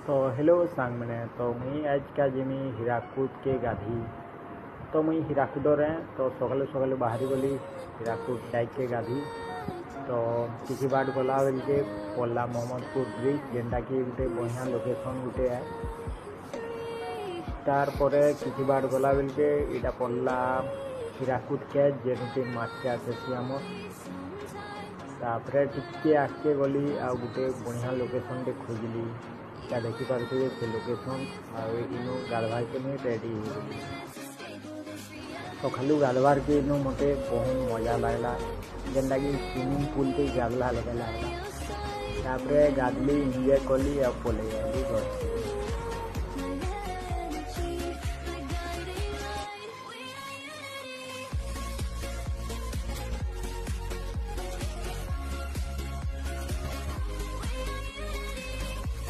तो हेलो सांग मैंने तो मुई आज का जिमी हीराकुद के गाधी तो मुई हीराकुद रे तो सकालू सकालू बाहरी गली हीराकुद डाइक के गाधी तो किसी बाट गला बेल के पल्ला मोहम्मदपुर ब्रिज जेनटा कि गोटे बढ़िया लोकेशन गोटे है तार परे किसी बाट गला बेल के इटा पल्ला हीराकुद के जेनटे माछे आसे आमर तापरे टिके आगे गली आ गोटे बढ़िया लोकेशन टे खोजली क्या देखिपे से लोकेशन आनु गाधवार के मुझे रेडी हो तो खाली गाधवार के इनु मत बहुत मजा लगला जेनटा कि स्विमिंग पूल के गाधला लगे लगला गाधली एंजॉय कली और पलि घर।